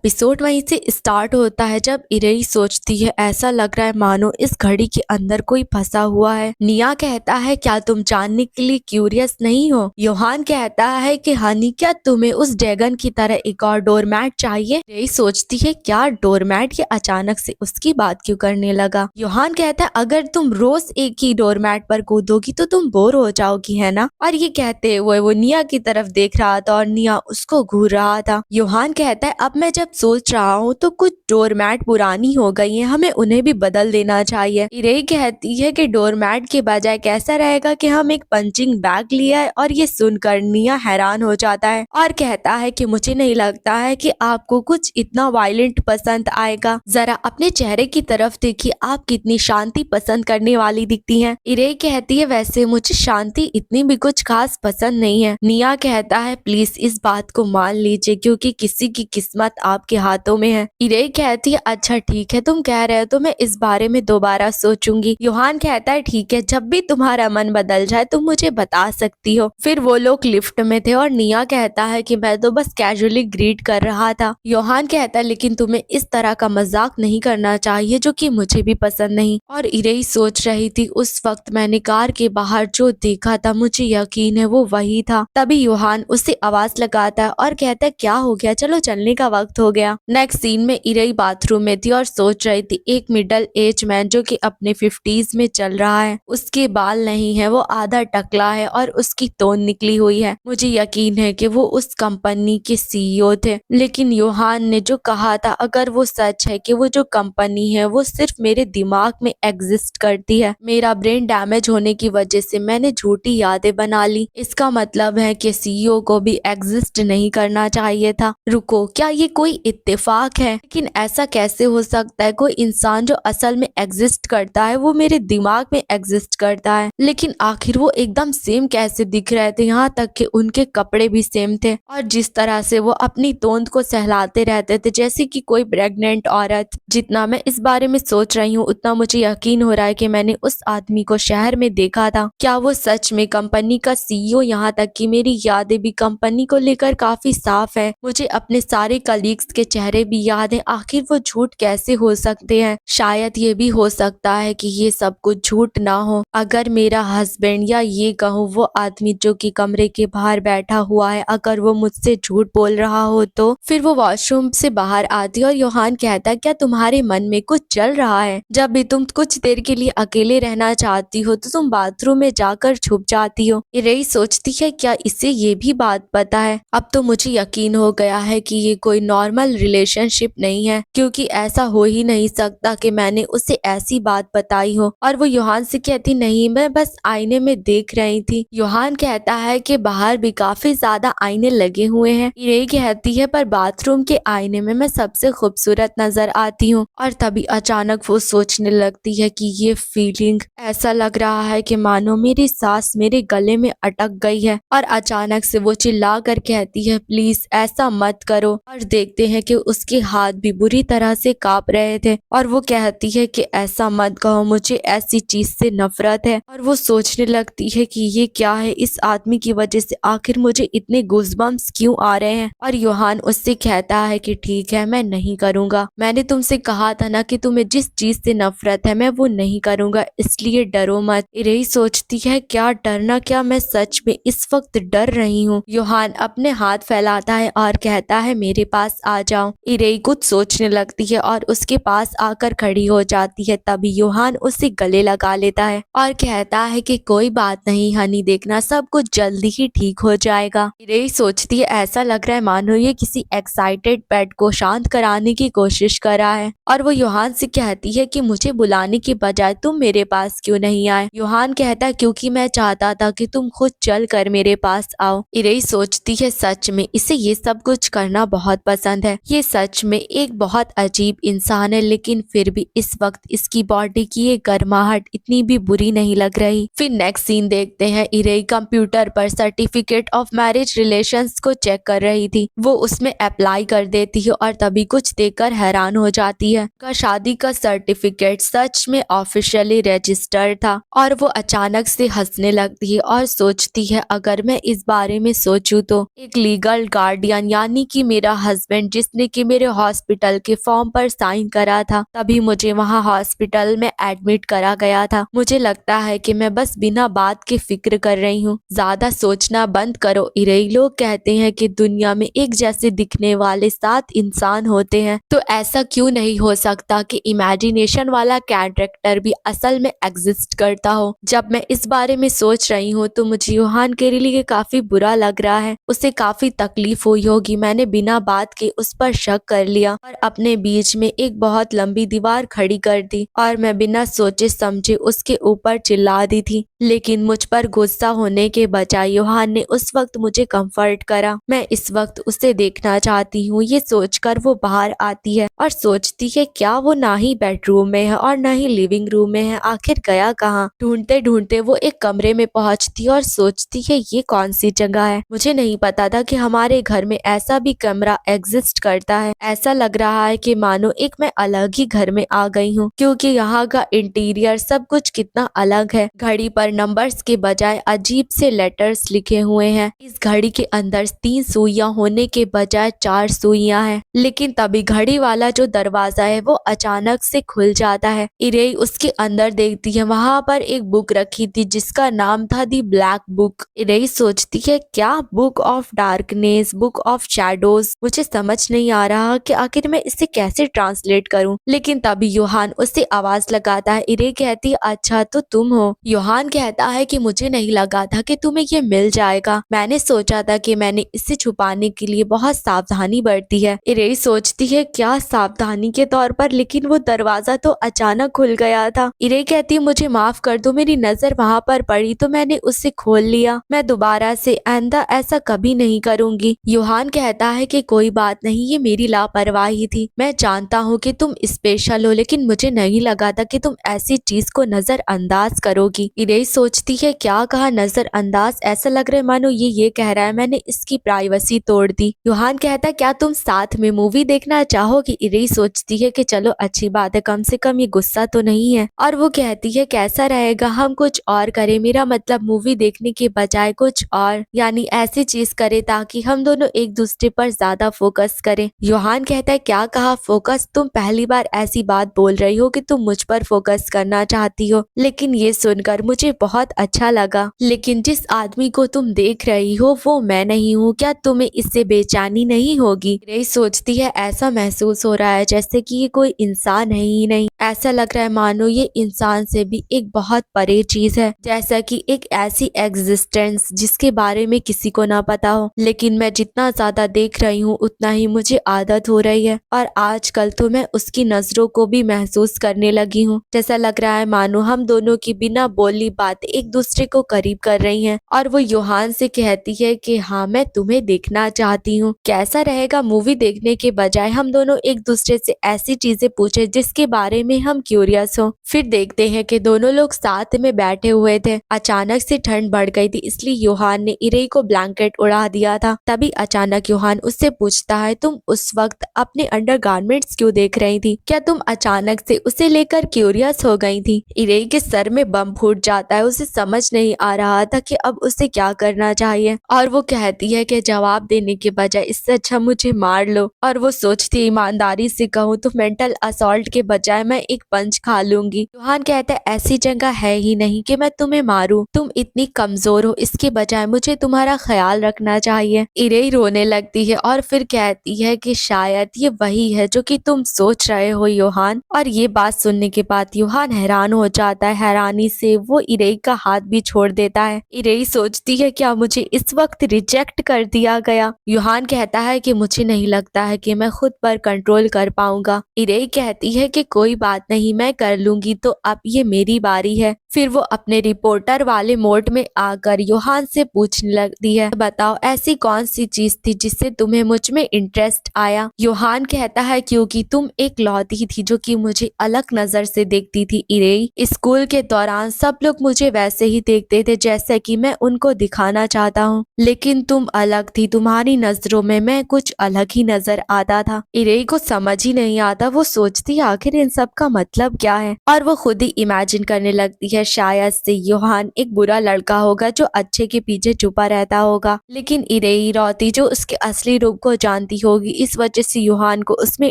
Episode वहीं से start होता है जब इरेई सोचती है ऐसा लग रहा है मानो इस घड़ी के अंदर कोई फंसा हुआ है। निया कहता है क्या तुम जानने के लिए क्यूरियस नहीं हो। योहान कहता है कि हनी क्या तुम्हें उस ड्रैगन की तरह एक और डोरमैट चाहिए। इरेई सोचती है क्या डोरमैट, ये अचानक से उसकी बात क्यों करने लगा। योहान कहता है अगर तुम रोज एक ही डोरमैट पर कूदोगी तो तुम बोर हो जाओगी है ना। और ये कहते हुए वो निया की तरफ देख रहा था और निया उसको घूर रहा था। योहान कहता है अब मैं जब सोच रहा हूँ तो कुछ डोरमैट पुरानी हो गई हैं, हमें उन्हें भी बदल देना चाहिए। इरेई कहती है कि डोरमैट के बजाय कैसा रहेगा कि हम एक पंचिंग बैग लिया है। और ये सुनकर निया हैरान हो जाता है और कहता है कि मुझे नहीं लगता है कि आपको कुछ इतना वायलेंट पसंद आएगा। जरा अपने चेहरे की तरफ देखिए, आप कितनी शांति पसंद करने वाली दिखती हैं। इरेई कहती है वैसे मुझे शांति इतनी भी कुछ खास पसंद नहीं है। निया कहता है प्लीज इस बात को मान लीजिए क्योंकि किसी की किस्मत आपके हाथों में है। इरेई कहती है अच्छा ठीक है, तुम कह रहे हो तो मैं इस बारे में दोबारा सोचूंगी। योहान कहता है ठीक है, जब भी तुम्हारा मन बदल जाए तुम मुझे बता सकती हो। फिर वो लोग लिफ्ट में थे और निया कहता है कि मैं तो बस कैजुअली ग्रीट कर रहा था। योहान कहता है लेकिन तुम्हें इस तरह का मजाक नहीं करना चाहिए जो कि मुझे भी पसंद नहीं। और इरेई सोच रही थी उस वक्त मैंने कार के बाहर जो देखा था मुझे यकीन है वो वही था। तभी योहान उससे आवाज लगाता है और कहता है क्या हो गया, चलो चलने का वक्त हो गया। नेक्स्ट सीन में इरेई बाथरूम में थी और सोच रही थी एक मिडिल एज मैन जो कि अपने 50s में चल रहा है, उसके बाल नहीं है, वो आधा टकला है और उसकी तोन निकली हुई है। मुझे यकीन है कि वो उस कंपनी के सीईओ थे। लेकिन योहान ने जो कहा था अगर वो सच है कि वो जो कंपनी है वो सिर्फ मेरे दिमाग में एग्जिस्ट करती है, मेरा ब्रेन डैमेज होने की वजह से मैंने झूठी यादें बना ली, इसका मतलब है कि सीईओ को भी एग्जिस्ट नहीं करना चाहिए था। रुको, क्या ये कोई इत्तेफाक है? लेकिन ऐसा कैसे हो सकता है, कोई इंसान जो असल में एग्जिस्ट करता है वो मेरे दिमाग में एग्जिस्ट करता है। लेकिन आखिर वो एकदम सेम कैसे दिख रहे थे, यहाँ तक कि उनके कपड़े भी सेम थे और जिस तरह से वो अपनी तोंद को सहलाते रहते थे जैसे कि कोई प्रेग्नेंट औरत। जितना मैं इस बारे में सोच रही हूँ उतना मुझे यकीन हो रहा है कि मैंने उस आदमी को शहर में देखा था। क्या वो सच में कंपनी का सीईओ? यहाँ तक कि मेरी यादें भी कंपनी को लेकर काफी साफ है, मुझे अपने सारे कलीग्स के चेहरे भी याद है। आखिर वो झूठ कैसे हो सकते हैं? शायद ये भी हो सकता है कि ये सब कुछ झूठ ना हो। अगर मेरा हस्बैंड या ये कहूँ वो आदमी जो कि कमरे के बाहर बैठा हुआ है अगर वो मुझसे झूठ बोल रहा हो तो। फिर वो वॉशरूम से बाहर आती और योहान कहता क्या तुम्हारे मन में कुछ चल रहा है? जब भी तुम कुछ देर के लिए अकेले रहना चाहती हो तो तुम बाथरूम में जाकर छुप जाती हो। इरेई सोचती है क्या इसे ये भी बात पता है? अब तो मुझे यकीन हो गया है कि ये कोई नॉर्मल रिलेशनशिप नहीं है क्योंकि ऐसा हो ही नहीं सकता कि मैंने उसे ऐसी बात बताई हो। और वो योहान से कहती नहीं, मैं बस आईने में देख रही थी। योहान कहता है कि बाहर भी काफी ज्यादा आईने लगे हुए हैं। इरेई कहती है पर बाथरूम के आईने में मैं सबसे खूबसूरत नजर आती हूँ। और तभी अचानक वो सोचने लगती है कि ये फीलिंग, ऐसा लग रहा है कि मानो मेरी सांस मेरे गले में अटक गई है। और अचानक से वो चिल्ला कर कहती है प्लीज ऐसा मत करो। और देखते हैं कि उसके हाथ भी बुरी तरह से कांप रहे थे और वो कहती है कि ऐसा मत कहो, मुझे ऐसी चीज से नफरत है। और वो सोचने लगती है कि ये क्या है, इस आदमी की वजह से आखिर मुझे इतने गूज़बम्प्स क्यों आ रहे हैं। और योहान उससे कहता है कि ठीक है मैं नहीं करूंगा, मैंने तुमसे कहा था ना कि तुम्हें जिस चीज से नफरत है मैं वो नहीं करूंगा, इसलिए डरो मत। इरेई सोचती है क्या डरना, क्या मैं सच में इस वक्त डर रही हूँ? योहान अपने हाथ फैलाता है और कहता है मेरे पास आ जाओ। इरेई कुछ सोचने लगती है और उसके पास आकर खड़ी हो जाती है। तभी योहान उसे गले लगा लेता है और कहता है कि कोई बात नहीं हनी, देखना सब कुछ जल्दी ही ठीक हो जाएगा। इरेई सोचती है ऐसा लग रहा है मानो ये किसी एक्साइटेड पेट को शांत कराने की कोशिश कर रहा है। और वो योहान से कहती है कि मुझे बुलाने के बजाय तुम मेरे पास क्यों नहीं आए? योहान कहता है क्योंकि मैं चाहता था कि तुम खुद चल कर मेरे पास आओ। इरेई सोचती है सच में इसे ये सब कुछ करना बहुत पसंद है, ये सच में एक बहुत अजीब इंसान है, लेकिन फिर भी इस वक्त इसकी बॉडी की ये गर्माहट इतनी भी बुरी नहीं लग रही। फिर नेक्स्ट सीन देखते हैं इरेई कंप्यूटर पर सर्टिफिकेट ऑफ मैरिज रिलेशंस को चेक कर रही थी। वो उसमें अप्लाई कर देती है और तभी कुछ देखकर हैरान हो जाती है का शादी का सर्टिफिकेट सच में ऑफिशियली रजिस्टर्ड था। और वो अचानक से हंसने लगती है और सोचती है अगर मैं इस बारे में सोचूं तो एक लीगल गार्डियन यानी कि मेरा हस्बैंड एजेंट जिसने कि मेरे हॉस्पिटल के फॉर्म पर साइन करा था, तभी मुझे वहाँ हॉस्पिटल में एडमिट करा गया था। मुझे लगता है कि मैं बस बिना बात के फिक्र कर रही हूँ। ज्यादा सोचना बंद करो इरेई। लोग कहते हैं कि दुनिया में एक जैसे दिखने वाले 7 इंसान होते हैं, तो ऐसा क्यों नहीं हो सकता कि इमेजिनेशन वाला कैरेक्टर भी असल में एग्जिस्ट करता हो। जब मैं इस बारे में सोच रही हूँ तो मुझे योहान के लिए काफी बुरा लग रहा है। उसे काफी तकलीफ हुई होगी। मैंने बिना बात के उस पर शक कर लिया और अपने बीच में एक बहुत लंबी दीवार खड़ी कर दी और मैं बिना सोचे समझे उसके ऊपर चिल्ला दी थी। लेकिन मुझ पर गुस्सा होने के बजाय योहान ने उस वक्त मुझे कंफर्ट करा। मैं इस वक्त उसे देखना चाहती हूँ। ये सोचकर वो बाहर आती है और सोचती है क्या वो ना ही बेडरूम में है और ना ही लिविंग रूम में है, आखिर गया कहाँ। ढूंढते ढूंढते वो एक कमरे में पहुंचती और सोचती है ये कौन सी जगह है। मुझे नहीं पता था कि हमारे घर में ऐसा भी कमरा एग्जिस्ट करता है। ऐसा लग रहा है कि मानो एक मैं अलग ही घर में आ गई हूँ, क्योंकि यहाँ का इंटीरियर सब कुछ कितना अलग है। घड़ी पर नंबर्स के बजाय अजीब से लेटर्स लिखे हुए हैं। इस घड़ी के अंदर 3 सुइयां होने के बजाय 4 सुइयां हैं। लेकिन तभी घड़ी वाला जो दरवाजा है वो अचानक से खुल जाता है। इरेई उसके अंदर देखती है। वहाँ पर एक बुक रखी थी जिसका नाम था दी ब्लैक बुक। इरेई सोचती है क्या book of darkness, book of shadows. मुझे समझ नहीं आ रहा कि आखिर मैं इसे कैसे ट्रांसलेट करूं। लेकिन तभी योहान उससे आवाज लगाता है। इरेई कहती है अच्छा तो तुम हो। योहान कहता है कि मुझे नहीं लगा था कि तुम्हें ये मिल जाएगा। मैंने सोचा था कि मैंने इसे छुपाने के लिए बहुत सावधानी बरती है। इरेई सोचती है क्या सावधानी के तौर पर, लेकिन वो दरवाजा तो अचानक खुल गया था। इरेई कहती है मुझे माफ कर दो, मेरी नजर वहाँ पर पड़ी तो मैंने उसे खोल लिया। मैं दोबारा से आइंदा ऐसा कभी नहीं करूंगी। योहान कहता है कि कोई बात नहीं, ये मेरी लापरवाही थी। मैं जानता हूँ कि तुम स्पेशल हो, लेकिन मुझे नहीं लगा था कि तुम ऐसी चीज को नजरअंदाज करोगी। इरेई सोचती है क्या कहा नजरअंदाज, ऐसा लग रहा है मानो ये कह रहा है मैंने इसकी प्राइवेसी तोड़ दी। योहान कहता है क्या तुम साथ में मूवी देखना चाहोगी। इरेई सोचती है कि चलो अच्छी बात है, कम से कम ये गुस्सा तो नहीं है। और वो कहती है कैसा रहेगा हम कुछ और करें, मेरा मतलब मूवी देखने के बजाय कुछ और, यानी ऐसी चीज करे ताकि हम दोनों एक दूसरे पर ज्यादा फोकस करें। योहान कहता है क्या कहा फोकस, तुम पहली बार ऐसी बात बोल रही हो कि तुम मुझ पर फोकस करना चाहती हो। लेकिन ये सुनकर मुझे बहुत अच्छा लगा। लेकिन जिस आदमी को तुम देख रही हो वो मैं नहीं हूँ, क्या तुम्हें इससे बेचैनी नहीं होगी। इरेई सोचती है ऐसा महसूस हो रहा है जैसे कि ये कोई इंसान है ही नहीं। ऐसा लग रहा है मानो ये इंसान से भी एक बहुत परे चीज है, जैसा कि एक ऐसी एग्जिस्टेंस जिसके बारे में किसी को ना पता हो। लेकिन मैं जितना ज्यादा देख रही हूँ उतना ही मुझे आदत हो रही है और आजकल तो मैं उसकी नजरों को भी महसूस करने लगी हूँ। जैसा लग रहा है मानो हम दोनों की बिना बोली बात एक दूसरे को करीब कर रही हैं। और वो योहान से कहती है कि हाँ मैं तुम्हें देखना चाहती हूँ, कैसा रहेगा मूवी देखने के बजाय हम दोनों एक दूसरे से ऐसी चीजें पूछे जिसके बारे में हम क्यूरियस हो। फिर देखते हैं कि दोनों लोग साथ में बैठे हुए थे। अचानक से ठंड बढ़ गई थी, इसलिए योहान ने इरेई को ब्लैंकेट उड़ा दिया था। तभी अचानक योहान उससे पूछता है तुम उस वक्त अपने अंडरगारमेंट्स क्यों देख रही थी, क्या तुम अचानक से उसे लेकर क्यूरियस हो गई थी। इरेई के सर में बम फूट जाता है। उसे समझ नहीं आ रहा था कि अब उसे क्या करना चाहिए और वो कहती है कि जवाब देने के बजाय इससे अच्छा मुझे मार लो। और वो सोचती ईमानदारी से कहूँ तो मेंटल असॉल्ट के बजाय मैं एक पंच खा लूंगी। योहान कहता है ऐसी जगह है ही नहीं कि मैं तुम्हें मारूं, तुम इतनी कमजोर हो, इसके बजाय मुझे तुम्हारा ख्याल रखना चाहिए। इरेई रोने लगती है और फिर कहती है कि शायद ये वही है जो कि तुम सोच रहे हो योहान। और ये बात सुनने के बाद योहान हैरान हो जाता है। हैरानी से वो इरेई का हाथ भी छोड़ देता है। इरेई सोचती है क्या मुझे इस वक्त रिजेक्ट कर दिया गया। योहान कहता है कि मुझे नहीं लगता है कि मैं खुद पर कंट्रोल कर पाऊंगा। इरेई कहती है कि कोई बात नहीं मैं कर लूंगी, तो अब ये मेरी बारी है। फिर वो अपने रिपोर्टर वाले मोड में आकर योहान से पूछने लगती है बताओ ऐसी कौन सी चीज थी जिससे तुम्हें मुझ में इंटरेस्ट आया। योहान कहता है क्योंकि तुम एक लौती थी जो कि मुझे अलग नजर से देखती थी। इरेई स्कूल के दौरान सब लोग मुझे वैसे ही देखते थे जैसे कि मैं उनको दिखाना चाहता हूँ, लेकिन तुम अलग थी, तुम्हारी नजरों में मैं कुछ अलग ही नजर आता था। इरेई को समझ ही नहीं आता। वो सोचती आखिर इन सब का मतलब क्या है और वो खुद ही इमेजिन करने लगती है है शायद से योहान एक बुरा लड़का होगा जो अच्छे के पीछे छुपा रहता होगा, लेकिन इरेई रोती जो उसके असली रूप को जानती होगी, इस वजह से योहान को उसमें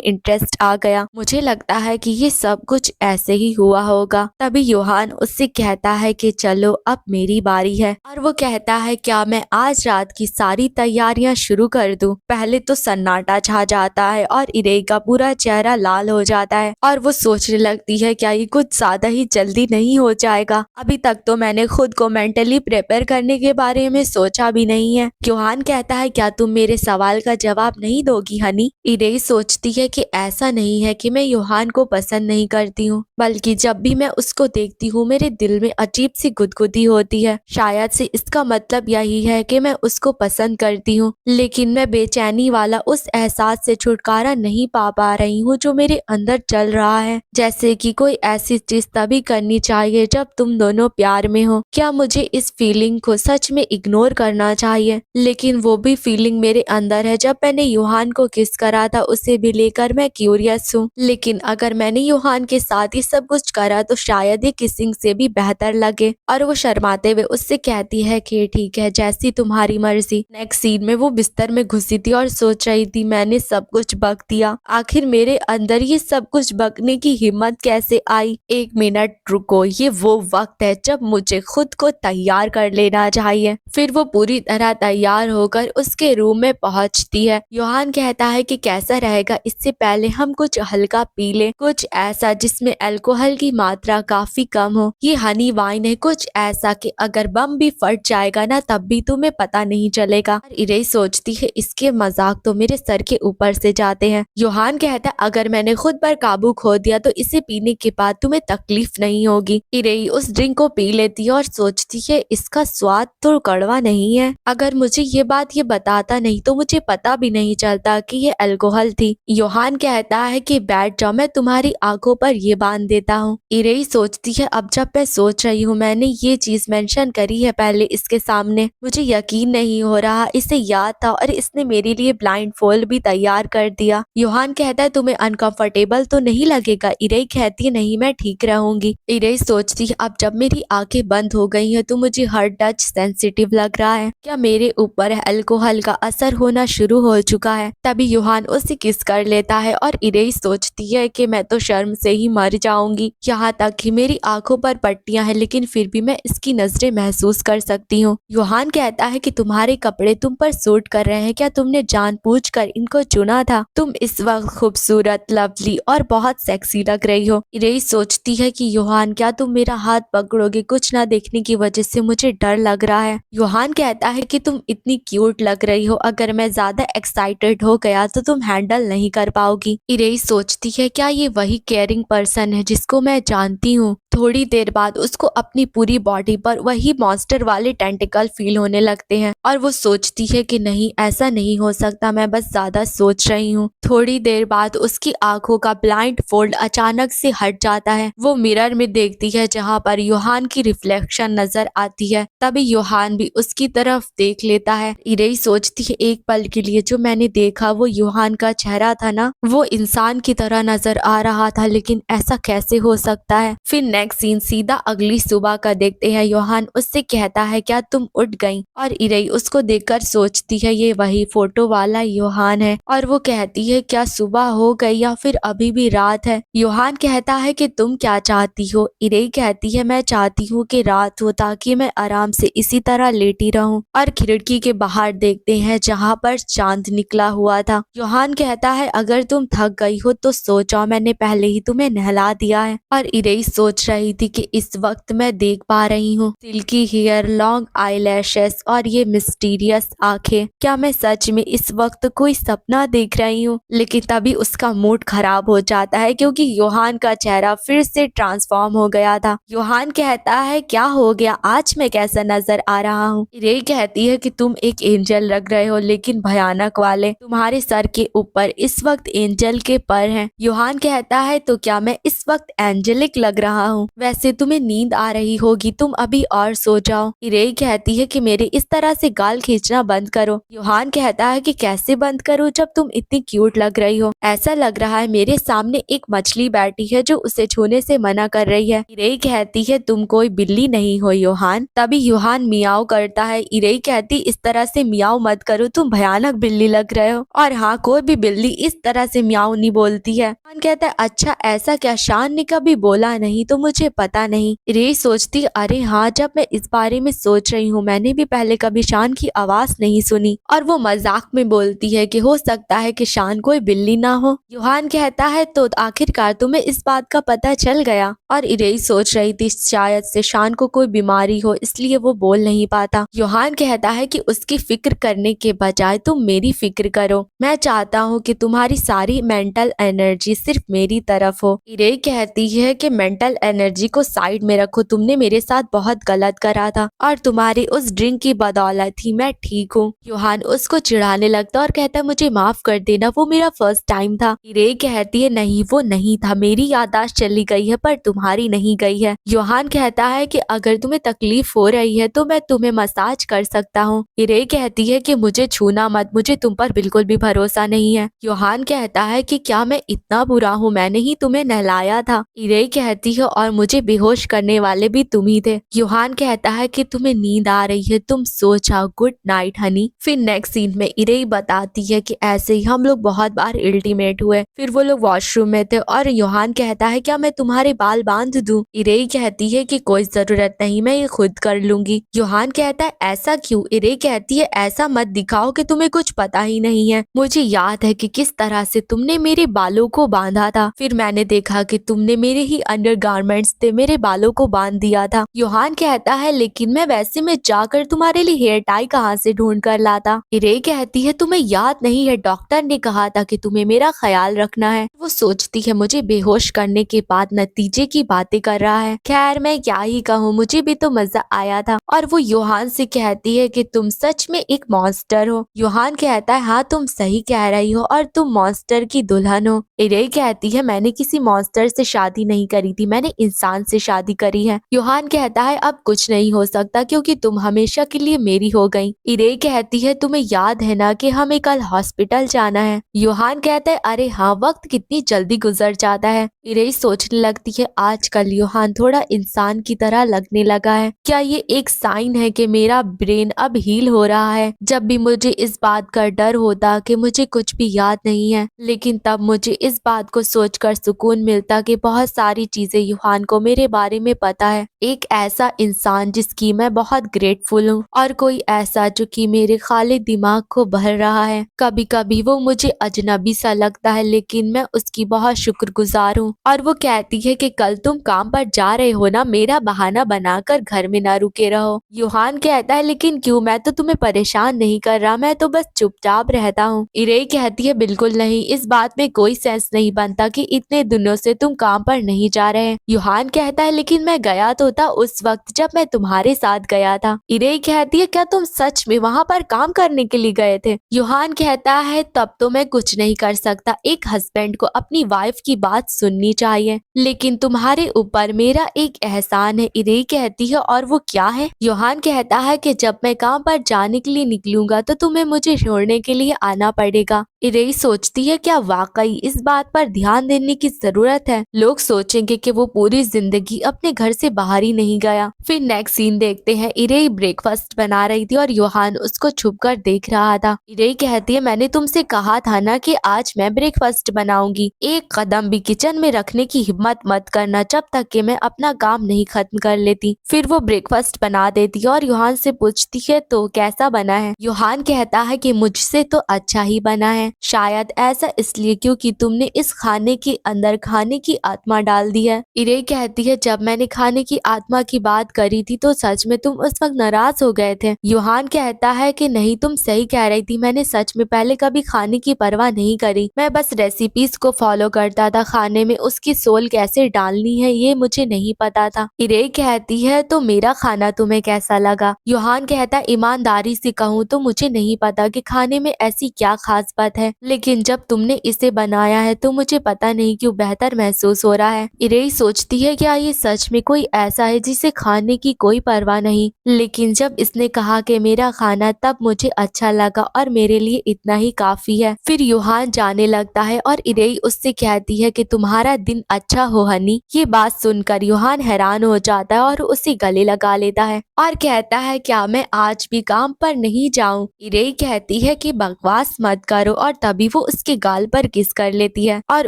इंटरेस्ट आ गया। मुझे लगता है कि ये सब कुछ ऐसे ही हुआ होगा। तभी योहान उससे कहता है कि चलो अब मेरी बारी है, और वो कहता है क्या मैं आज रात की सारी तैयारियां शुरू कर दूं? पहले तो सन्नाटा छा जाता है और इरेई का पूरा चेहरा लाल हो जाता है और वो सोचने लगती है क्या ये कुछ ज्यादा ही जल्दी नहीं हो जाएगा? अभी तक तो मैंने खुद को मेंटली प्रिपेयर करने के बारे में सोचा भी नहीं है। योहान कहता है क्या तुम मेरे सवाल का जवाब नहीं दोगी हनी? इरेई सोचती है कि ऐसा नहीं है कि मैं योहान को पसंद नहीं करती हूँ, बल्कि जब भी मैं उसको देखती हूँ मेरे दिल में अजीब सी गुदगुदी होती है। शायद से इसका मतलब यही है कि मैं उसको पसंद करती हूँ, लेकिन मैं बेचैनी वाला उस एहसास से छुटकारा नहीं पा रही हूँ जो मेरे अंदर चल रहा है। जैसे कि कोई ऐसी चीज तभी करनी चाहिए जब तुम दोनों प्यार में हो। क्या मुझे इस फीलिंग को सच में इग्नोर करना चाहिए? लेकिन वो भी फीलिंग मेरे अंदर है। जब मैंने योहान को किस करा था उसे भी लेकर मैं क्यूरियस हूँ, लेकिन अगर मैंने योहान के साथ ही सब कुछ करा तो शायद ये किसिंग से भी बेहतर लगे। और वो शर्माते हुए उससे कहती है कि ठीक है, जैसी तुम्हारी मर्जी। नेक्स्ट सीन में वो बिस्तर में घुसी थी और सोच रही थी मैंने सब कुछ बक दिया, आखिर मेरे अंदर ये सब कुछ बकने की हिम्मत कैसे आई? एक मिनट रुको, ये वो वक्त है जब मुझे खुद को तैयार कर लेना चाहिए। फिर वो पूरी तरह तैयार होकर उसके रूम में पहुंचती है। योहान कहता है कि कैसा रहेगा इससे पहले हम कुछ हल्का पी ले, कुछ ऐसा जिसमें अल्कोहल की मात्रा काफी कम हो। ये हनी वाइन है, कुछ ऐसा कि अगर बम भी फट जाएगा ना तब भी तुम्हें पता नहीं चलेगा। इरेई सोचती है इसके मजाक तो मेरे सर के ऊपर से जाते हैं। योहान कहता है अगर मैंने खुद पर काबू खो दिया तो इसे पीने के बाद तुम्हें तकलीफ नहीं होगी। इरेई उस ड्रिंक को पी लेती है और सोचती है इसका स्वाद तो कड़वा नहीं है। अगर मुझे ये बात ये बताता नहीं तो मुझे पता भी नहीं चलता कि ये अल्कोहल थी। योहान कहता है कि बैठ जाओ, मैं तुम्हारी आंखों पर ये बांध देता हूँ। इरेई सोचती है अब जब मैं सोच रही हूँ मैंने ये चीज मेंशन करी है पहले इसके सामने, मुझे यकीन नहीं हो रहा। इसे याद था और इसने मेरे लिए ब्लाइंड फोल्ड भी तैयार कर दिया। योहान कहता है तुम्हें अनकंफर्टेबल तो नहीं लगेगा? इरेई कहती है नहीं, मैं ठीक रहूंगी। इरेई सोचती है अब जब मेरी आंखें बंद हो गई है तो मुझे हर टच सेंसिटिव लग रहा है। क्या मेरे ऊपर अल्कोहल का असर होना शुरू हो चुका है? तभी योहान उसे किस कर लेता है और इरेई सोचती है कि मैं तो शर्म से ही मर जाऊंगी। यहाँ तक कि मेरी आंखों पर पट्टियां हैं लेकिन फिर भी मैं इसकी नजरें महसूस कर सकती हूँ। योहान कहता है कि तुम्हारे कपड़े तुम पर सूट कर रहे हैं, क्या तुमने जानबूझकर इनको चुना था? तुम इस वक्त खूबसूरत, लवली और बहुत सेक्सी लग रही हो। इरेई सोचती है कि योहान क्या तुम मेरा हाथ पकड़ोगे? कुछ ना देखने की वजह से मुझे डर लग रहा है। योहान कहता है कि तुम इतनी क्यूट लग रही हो, अगर मैं ज्यादा एक्साइटेड हो गया तो तुम हैंडल नहीं कर पाओगी। इरेई सोचती है क्या ये वही केयरिंग पर्सन है जिसको मैं जानती हूँ? थोड़ी देर बाद उसको अपनी पूरी बॉडी पर वही मॉन्स्टर वाले टेंटिकल फील होने लगते हैं और वो सोचती है कि नहीं ऐसा नहीं हो सकता, मैं बस ज्यादा सोच रही हूँ। थोड़ी देर बाद उसकी आंखों का ब्लाइंड फोल्ड अचानक से हट जाता है। वो मिरर में देखती है जहाँ पर योहान की रिफ्लेक्शन नजर आती है। तभी योहान भी उसकी तरफ देख लेता है। इरेई सोचती है एक पल के लिए जो मैंने देखा वो योहान का चेहरा था ना, वो इंसान की तरह नजर आ रहा था, लेकिन ऐसा कैसे हो सकता है? फिर नेक्स्ट सीन सीधा अगली सुबह का देखते हैं। योहान उससे कहता है क्या तुम उठ गई? और इरेई उसको देखकर सोचती है ये वही फोटो वाला योहान है और वो कहती है क्या सुबह हो गई या फिर अभी भी रात है? योहान कहता है कि तुम क्या चाहती हो? इरेई कहती है मैं चाहती हूँ कि रात हो ताकि मैं आराम से इसी तरह लेटी रहूं। और खिड़की के बाहर देखते हैं जहाँ पर चांद निकला हुआ था। योहान कहता है अगर तुम थक गई हो तो सो जाओ, मैंने पहले ही तुम्हें नहला दिया है। और इरेई सोच रही थी कि इस वक्त मैं देख पा रही हूँ सिल्की हेयर, लॉन्ग आईलैशेस और ये मिस्टीरियस आंखें। क्या मैं सच में इस वक्त कोई सपना देख रही हूँ? लेकिन तभी उसका मूड खराब हो जाता है क्योंकि योहान का चेहरा फिर से ट्रांसफॉर्म हो गया था। योहान कहता है क्या हो गया, आज मैं कैसा नजर आ रहा हूँ? इरेई कहती है कि तुम एक एंजल लग रहे हो, लेकिन भयानक वाले। तुम्हारे सर के ऊपर इस वक्त एंजल के पर हैं। योहान कहता है तो क्या मैं इस वक्त एंजेलिक लग रहा हूँ? वैसे तुम्हें नींद आ रही होगी, तुम अभी और सो जाओ। इरेई कहती है कि मेरे इस तरह से गाल खींचना बंद करो। योहान कहता है कि कैसे बंद करूँ जब तुम इतनी क्यूट लग रही हो? ऐसा लग रहा है मेरे सामने एक मछली बैठी है जो उसे छूने से मना कर रही है। इरेई कहती कहती है तुम कोई बिल्ली नहीं हो योहान। तभी योहान मियाओ करता है। इरेई कहती इस तरह से मियाओ मत करो, तुम भयानक बिल्ली लग रहे हो। और हाँ, कोई भी बिल्ली इस तरह से मियाओ नहीं बोलती है। योहान कहता है अच्छा ऐसा क्या, शान ने कभी बोला नहीं तो मुझे पता नहीं। इरेई सोचती अरे हाँ, जब मैं इस बारे में सोच रही हूँ मैंने भी पहले कभी शान की आवाज नहीं सुनी। और वो मजाक में बोलती है कि हो सकता है कि शान कोई बिल्ली ना हो। योहान कहता है तो आखिरकार तुम्हें इस बात का पता चल गया। और इरेई सोच रही थी शायद से शान को कोई बीमारी हो इसलिए वो बोल नहीं पाता। योहान कहता है कि उसकी फिक्र करने के बजाय तुम मेरी फिक्र करो। मैं चाहता हूँ कि तुम्हारी सारी मेंटल एनर्जी सिर्फ मेरी तरफ हो। इरेई कहती है कि मेंटल एनर्जी को साइड में रखो, तुमने मेरे साथ बहुत गलत करा था और तुम्हारी उस ड्रिंक की बदौलत ही मैं ठीक हूँ। योहान उसको चिढ़ाने लगता और कहता है मुझे माफ कर देना, वो मेरा फर्स्ट टाइम था। इरेई कहती है नहीं वो नहीं था, मेरी याददाश्त चली गई है पर तुम्हारी नहीं गई है। योहान कहता है कि अगर तुम्हें तकलीफ हो रही है तो मैं तुम्हें मसाज कर सकता हूँ। इरेई कहती है कि मुझे छूना मत, मुझे तुम पर बिल्कुल भी भरोसा नहीं है। योहान कहता है कि क्या मैं इतना बुरा हूँ, मैंने ही तुम्हें नहलाया था। इरेई कहती है और मुझे बेहोश करने वाले भी तुम ही थे। योहान कहता है कि तुम्हें नींद आ रही है, तुम सो जाओ, गुड नाइट हनी। फिर नेक्स्ट सीन में इरेई बताती है कि ऐसे ही हम लोग बहुत बार अल्टीमेट हुए, फिर वो लोग वॉशरूम में थे और योहान कहता है क्या मैं तुम्हारे बाल बांध दूं। इरेई कहती है कि कोई जरूरत नहीं, मैं ये खुद कर लूंगी। योहान कहता है ऐसा क्यों। इरेई कहती है ऐसा मत दिखाओ कि तुम्हें कुछ पता ही नहीं है, मुझे याद है कि किस तरह से तुमने मेरे बालों को बांधा था, फिर मैंने देखा कि तुमने मेरे ही अंडरगारमेंट्स से मेरे बालों को बांध दिया था। योहान कहता है लेकिन मैं वैसे में जाकर तुम्हारे लिए हेयर टाई कहाँ से ढूंढ कर लाता। इरेई कहती है तुम्हें याद नहीं है, डॉक्टर ने कहा था कि तुम्हें मेरा ख्याल रखना है। वो सोचती है मुझे बेहोश करने के बाद नतीजे की बातें कर रहा है। खैर मैं क्या ही कहूँ, मुझे भी तो मजा आया था। और वो योहान से कहती है कि तुम सच में एक मॉन्स्टर हो। योहान कहता है हाँ तुम सही कह रही हो और तुम मॉन्स्टर की दुल्हन हो। इरेई कहती है मैंने किसी मॉन्स्टर से शादी नहीं करी थी, मैंने इंसान से शादी करी है। योहान कहता है अब कुछ नहीं हो सकता क्योंकि तुम हमेशा के लिए मेरी हो गई। इरेई कहती है तुम्हें याद है ना कि हमें कल हॉस्पिटल जाना है। योहान कहता है अरे हाँ, वक्त कितनी जल्दी गुजर जाता है। इरेई सोचने लगती है आजकल योहान थोड़ा इंसान की तरह लगने लगा है, क्या ये एक साइन है कि मेरा ब्रेन अब हील हो रहा है। जब भी मुझे इस बात का डर होता कि मुझे कुछ भी याद नहीं है, लेकिन तब मुझे इस बात को सोचकर सुकून मिलता कि बहुत सारी चीजें योहान को मेरे बारे में पता है। एक ऐसा इंसान जिसकी मैं बहुत ग्रेटफुल हूँ और कोई ऐसा जो कि मेरे खाली दिमाग को भर रहा है। कभी कभी वो मुझे अजनबी सा लगता है लेकिन मैं उसकी बहुत शुक्रगुजार हूँ। और वो कहती है कि कल तुम काम पर जा रहे हो ना, मेरा बहाना बनाकर घर में ना रुके रहो। योहान कहता है लेकिन क्यों, मैं तो तुम्हें परेशान नहीं कर रहा, मैं तो बस चुपचाप रहता हूँ। इरेई कहती है बिल्कुल नहीं, इस बात में कोई सेंस नहीं बनता कि इतने दिनों से तुम काम पर नहीं जा रहे। योहान कहता है लेकिन मैं गया तो था उस वक्त जब मैं तुम्हारे साथ गया था। इरेई कहती है क्या तुम सच में वहाँ पर काम करने के लिए गए थे। योहान कहता है तब तो मैं कुछ नहीं कर सकता, एक हस्बैंड को अपनी वाइफ की बात सुननी चाहिए, लेकिन तुम्हारे ऊपर मेरा एक एहसान है। इरेई कहती है और वो क्या है। योहान कहता है कि जब मैं काम पर जाने के लिए निकलूंगा तो तुम्हें मुझे छोड़ने के लिए आना पड़ेगा। इरेई सोचती है क्या वाकई इस बात पर ध्यान देने की जरूरत है, लोग सोचेंगे कि वो पूरी जिंदगी अपने घर से बाहर ही नहीं गया। फिर नेक्स्ट सीन देखते हैं, इरेई ब्रेकफास्ट बना रही थी और योहान उसको छुपकर देख रहा था। इरेई कहती है मैंने तुमसे कहा था ना कि आज मैं ब्रेकफास्ट बनाऊंगी, एक कदम भी किचन में रखने की हिम्मत मत करना जब तक कि मैं अपना काम नहीं खत्म कर लेती। फिर वो ब्रेकफास्ट बना देती है और योहान से पूछती है तो कैसा बना है। योहान कहता है कि मुझसे तो अच्छा ही बना है, शायद ऐसा इसलिए क्योंकि तुमने इस खाने के अंदर खाने की आत्मा डाल दी है। इरेई कहती है जब मैंने खाने की आत्मा की बात करी थी तो सच में तुम उस वक्त नाराज हो गए थे। योहान कहता है कि नहीं तुम सही कह रही थी, मैंने सच में पहले कभी खाने की परवाह नहीं करी, मैं बस रेसिपीज को फॉलो करता था, खाने में उसकी सोल कैसे डालनी है ये मुझे नहीं पता था। इरेई कहती है तो मेरा खाना तुम्हें कैसा लगा। योहान कहता ईमानदारी से कहूँ तो मुझे नहीं पता कि खाने में ऐसी क्या खास बात है, लेकिन जब तुमने इसे बनाया है तो मुझे पता नहीं क्यों बेहतर महसूस हो रहा है। इरेई सोचती है क्या ये सच में कोई ऐसा है जिसे खाने की कोई परवाह नहीं, लेकिन जब इसने कहा कि मेरा खाना तब मुझे अच्छा लगा और मेरे लिए इतना ही काफी है। फिर योहान जाने लगता है और इरेई उससे कहती है कि तुम्हारा दिन अच्छा हो हनी। ये बात सुनकर योहान हैरान हो जाता है और उसे गले लगा लेता है और कहता है क्या मैं आज भी काम पर नहीं जाऊं। इरेई कहती है कि बकवास मत करो और तभी वो उसके गाल पर किस कर लेती है और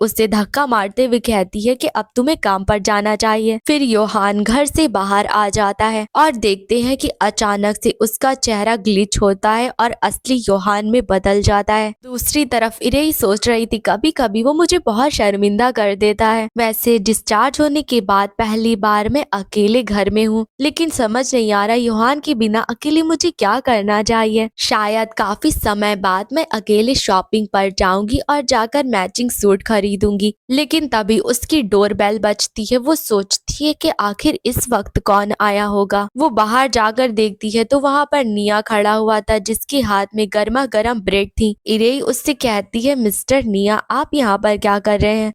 उसे धक्का मारते हुए कहती है कि अब तुम्हें काम पर जाना चाहिए। फिर योहान घर से बाहर आ जाता है और देखते हैं कि अचानक से उसका चेहरा ग्लिच होता है और असली योहान में बदल जाता है। दूसरी तरफ इरेई सोच रही थी कभी कभी वो मुझे बहुत शर्मिंदा कर देता है। वैसे डिस्चार्ज होने के बाद पहली बार मैं अकेले घर में हूँ, लेकिन समझ नहीं आ रहा योहान के बिना अकेले मुझे क्या करना चाहिए। शायद काफी समय बाद मैं अकेले शॉपिंग पर जाऊंगी और जाकर मैचिंग सूट खरीदूंगी। लेकिन तभी उसकी डोरबेल बजती है। वो सोचती है कि आखिर इस वक्त कौन आया होगा। वो बाहर जाकर देखती है तो वहाँ पर निया खड़ा हुआ था जिसके हाथ में गर्मा गर्म ब्रेड थी। इरेई उससे कहती है मिस्टर निया आप यहाँ पर क्या कर रहे हैं।